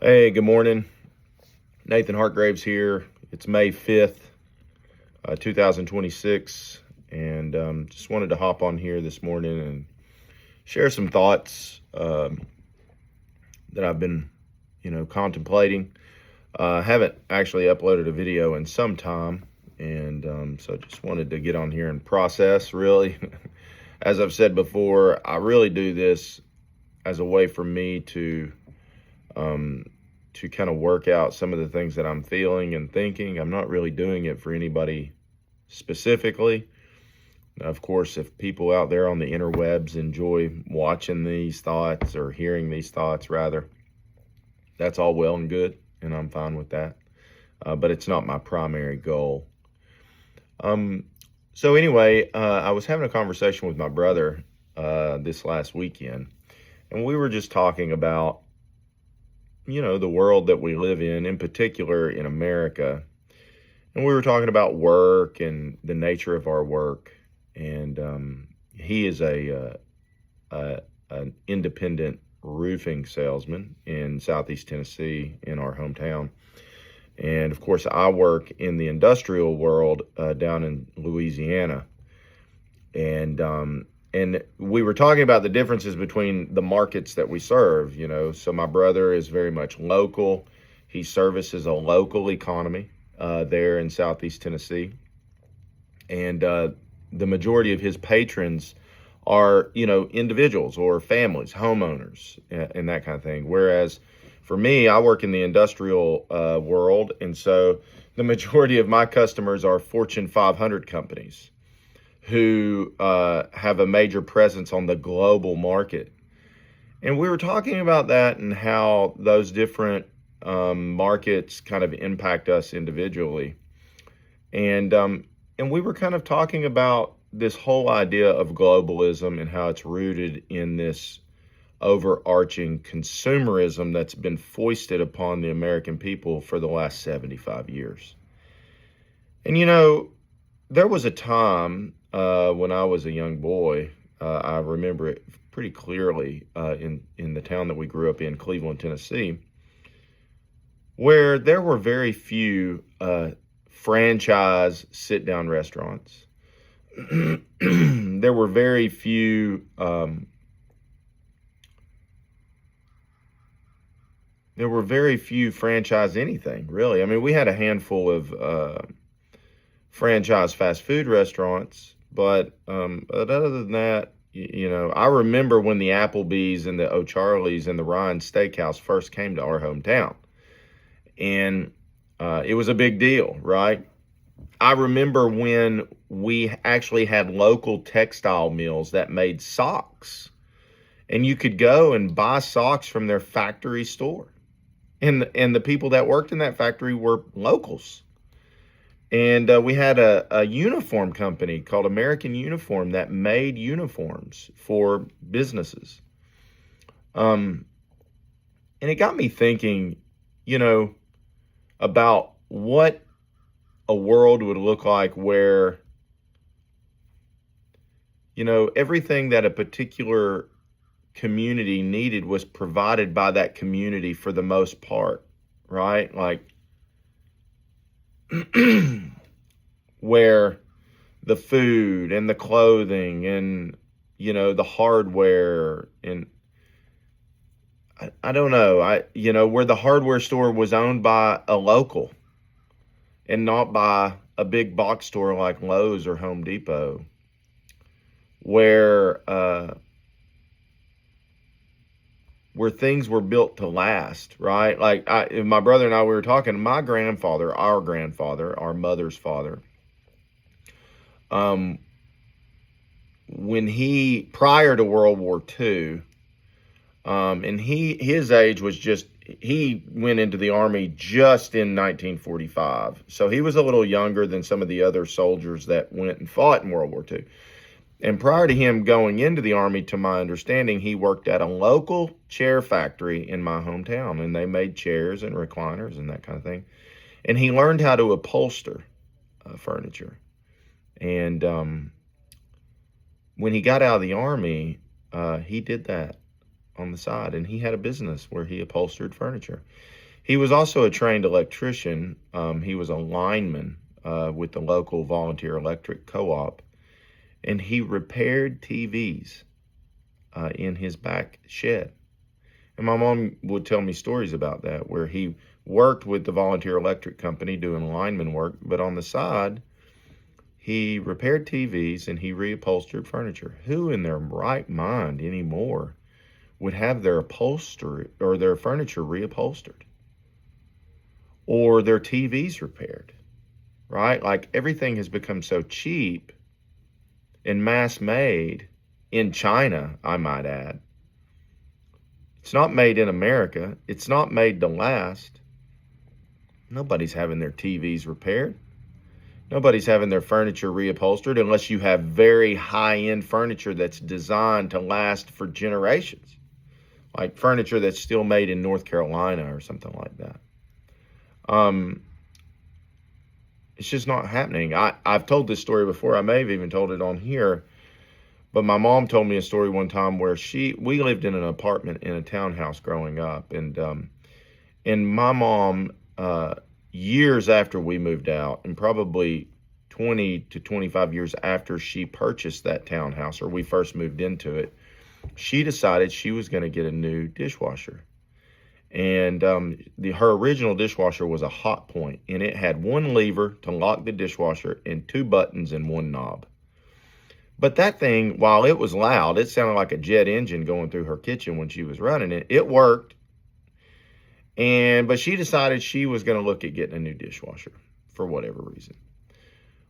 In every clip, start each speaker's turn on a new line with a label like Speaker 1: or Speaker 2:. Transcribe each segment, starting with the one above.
Speaker 1: Hey, good morning. Nathan Hartgraves here. It's May 5th, 2026, and just wanted to hop on here this morning and share some thoughts that I've been, contemplating. Haven't actually uploaded a video in some time, and so just wanted to get on here and process, really. As I've said before, I really do this as a way for me to kind of work out some of the things that I'm feeling and thinking. I'm not really doing it for anybody specifically. Of course, if people out there on the interwebs enjoy watching these thoughts or hearing these thoughts, rather, that's all well and good, and I'm fine with that. But it's not my primary goal. So anyway, I was having a conversation with my brother this last weekend, and we were just talking about the world that we live in particular in America. And we were talking about work and the nature of our work. And he is an independent roofing salesman in Southeast Tennessee, in our hometown. And of course, I work in the industrial world down in Louisiana. And we were talking about the differences between the markets that we serve, So my brother is very much local. He services a local economy there in Southeast Tennessee. And the majority of his patrons are, individuals or families, homeowners, and that kind of thing. Whereas for me, I work in the industrial world. And so the majority of my customers are Fortune 500 companies who have a major presence on the global market. And we were talking about that and how those different markets kind of impact us individually. And we were kind of talking about this whole idea of globalism and how it's rooted in this overarching consumerism that's been foisted upon the American people for the last 75 years. And there was a time when I was a young boy, I remember it pretty clearly in the town that we grew up in, Cleveland, Tennessee, where there were very few franchise sit-down restaurants. There were very few franchise anything, really. I mean, we had a handful of franchise fast food restaurants, but other than that, I remember when the Applebee's and the O'Charlie's and the Ryan Steakhouse first came to our hometown, and it was a big deal, right? I remember when we actually had local textile mills that made socks, and you could go and buy socks from their factory store, and the people that worked in that factory were locals. And we had a uniform company called American Uniform that made uniforms for businesses. And it got me thinking, about what a world would look like where, everything that a particular community needed was provided by that community for the most part, right? Like, where the food and the clothing and the hardware and I don't know, where the hardware store was owned by a local and not by a big box store like Lowe's or Home Depot, where things were built to last, right? Like my brother and I, we were talking, our grandfather, our mother's father, prior to World War II, and his age was he went into the Army just in 1945. So he was a little younger than some of the other soldiers that went and fought in World War II. And prior to him going into the Army, to my understanding, he worked at a local chair factory in my hometown, and they made chairs and recliners and that kind of thing. And he learned how to upholster furniture. And when he got out of the Army, he did that. on the side, and he had a business where he upholstered furniture. He was also a trained electrician. He was a lineman with the local volunteer electric co-op, and he repaired TVs in his back shed. And my mom would tell me stories about that, where he worked with the volunteer electric company doing lineman work, but on the side, he repaired TVs and he reupholstered furniture. Who in their right mind anymore would have their upholstery or their furniture reupholstered or their TVs repaired, right? Like everything has become so cheap and mass made in China, I might add. It's not made in America. It's not made to last. Nobody's having their TVs repaired. Nobody's having their furniture reupholstered unless you have very high-end furniture that's designed to last for generations, like furniture that's still made in North Carolina or something like that. It's just not happening. I've told this story before. I may have even told it on here, but my mom told me a story one time where we lived in an apartment in a townhouse growing up, and my mom, years after we moved out, and probably 20 to 25 years after she purchased that townhouse, or we first moved into it, she decided she was going to get a new dishwasher. And her original dishwasher was a hot point, and it had one lever to lock the dishwasher and two buttons and one knob. But that thing, while it was loud, it sounded like a jet engine going through her kitchen when she was running it. It worked. But she decided she was going to look at getting a new dishwasher for whatever reason.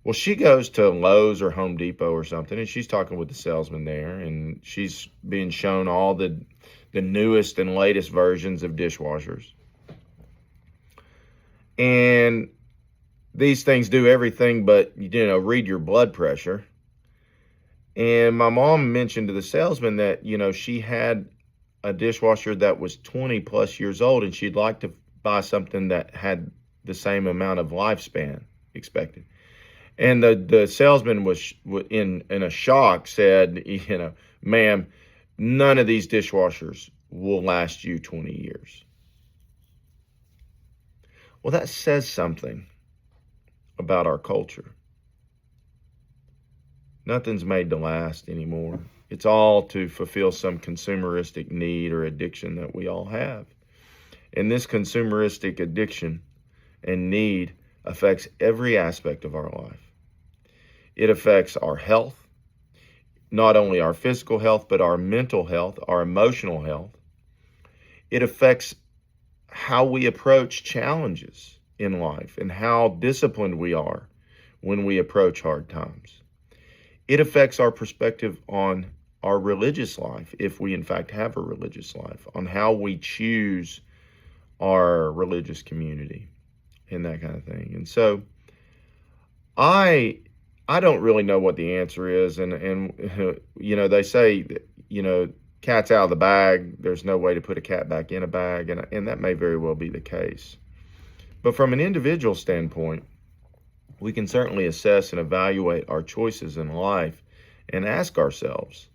Speaker 1: Well, she goes to Lowe's or Home Depot or something, and she's talking with the salesman there, and she's being shown all the newest and latest versions of dishwashers. And these things do everything but, read your blood pressure. And my mom mentioned to the salesman that, she had a dishwasher that was 20 plus years old, and she'd like to buy something that had the same amount of lifespan expected. And the salesman was in a shock, said, ma'am, none of these dishwashers will last you 20 years. Well, that says something about our culture. Nothing's made to last anymore. It's all to fulfill some consumeristic need or addiction that we all have. And this consumeristic addiction and need affects every aspect of our life. It affects our health, not only our physical health, but our mental health, our emotional health. It affects how we approach challenges in life and how disciplined we are when we approach hard times. It affects our perspective on our religious life, if we in fact have a religious life, on how we choose our religious community and that kind of thing. And so I don't really know what the answer is. And they say, cat's out of the bag. There's no way to put a cat back in a bag. And that may very well be the case. But from an individual standpoint, we can certainly assess and evaluate our choices in life and ask ourselves,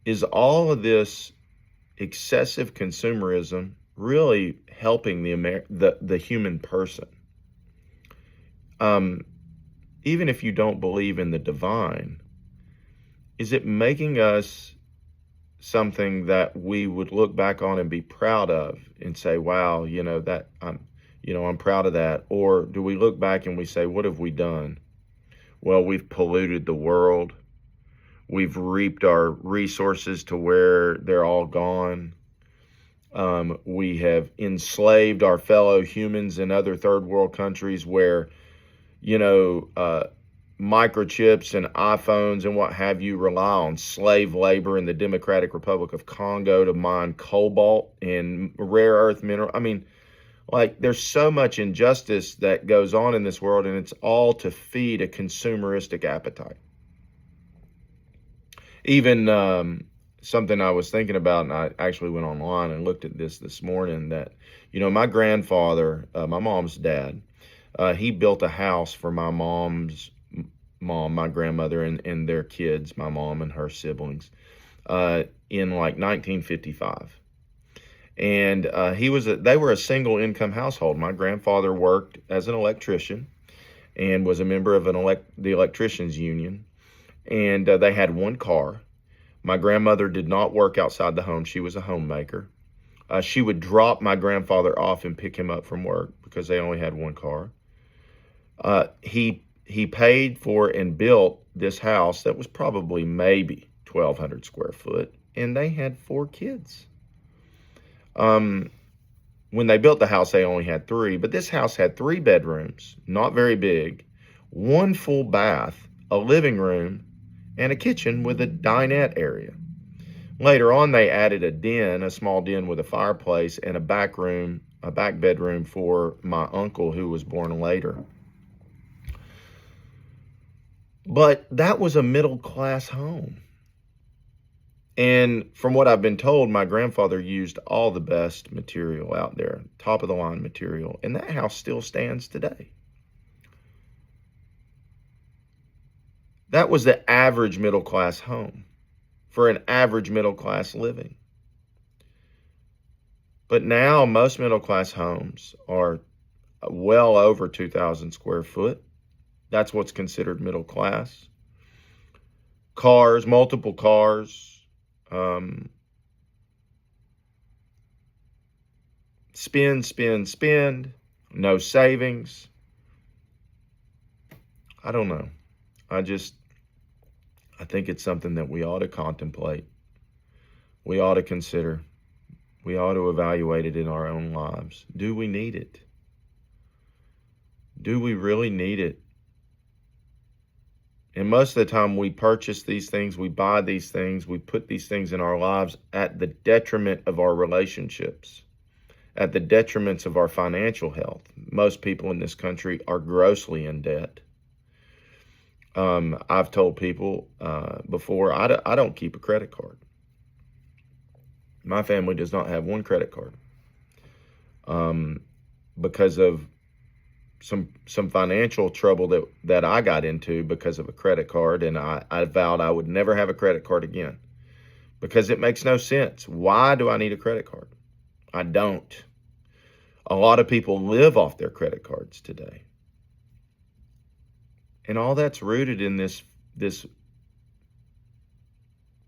Speaker 1: is all of this excessive consumerism really helping the human person? Even if you don't believe in the divine, is it making us something that we would look back on and be proud of and say, wow, I'm proud of that? Or do we look back and we say, what have we done? Well, we've polluted the world. We've reaped our resources to where they're all gone. We have enslaved our fellow humans in other third world countries where, microchips and iPhones and what have you rely on slave labor in the Democratic Republic of Congo to mine cobalt and rare earth mineral. I mean, there's so much injustice that goes on in this world, and it's all to feed a consumeristic appetite. Even something I was thinking about, and I actually went online and looked at this morning, that, my grandfather, my mom's dad, he built a house for my mom's mom, my grandmother, and their kids, my mom and her siblings. in like 1955. And they were a single income household. My grandfather worked as an electrician and was a member of the electricians union. And they had one car. My grandmother did not work outside the home. She was a homemaker. She would drop my grandfather off and pick him up from work because they only had one car. He paid for and built this house that was probably maybe 1,200 square foot, and they had 4 kids. When they built the house, they only had 3, but this house had 3 bedrooms, not very big, 1 full bath, a living room, and a kitchen with a dinette area. Later on, they added a small den with a fireplace, and a back bedroom for my uncle who was born later. But that was a middle-class home. And from what I've been told, my grandfather used all the best material out there, top-of-the-line material, and that house still stands today. That was the average middle-class home for an average middle-class living. But now most middle-class homes are well over 2,000 square foot. That's what's considered middle class. Cars, multiple cars, spend, no savings. I don't know. I think it's something that we ought to contemplate. We ought to consider. We ought to evaluate it in our own lives. Do we need it? Do we really need it? And most of the time we purchase these things, we buy these things, we put these things in our lives at the detriment of our relationships, at the detriments of our financial health. Most people in this country are grossly in debt. I've told people before, I don't keep a credit card. My family does not have one credit card because of some financial trouble that I got into because of a credit card, and I vowed I would never have a credit card again because it makes no sense. Why do I need a credit card? I don't. A lot of people live off their credit cards today. And all that's rooted in this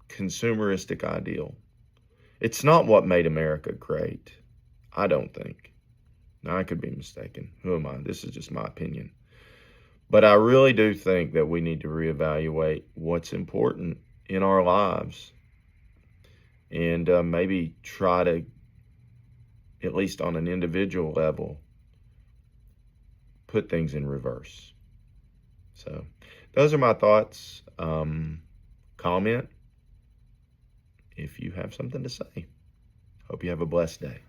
Speaker 1: consumeristic ideal. It's not what made America great, I don't think. Now, I could be mistaken. Who am I? This is just my opinion. But I really do think that we need to reevaluate what's important in our lives and maybe try to, at least on an individual level, put things in reverse. So those are my thoughts. Comment if you have something to say. Hope you have a blessed day.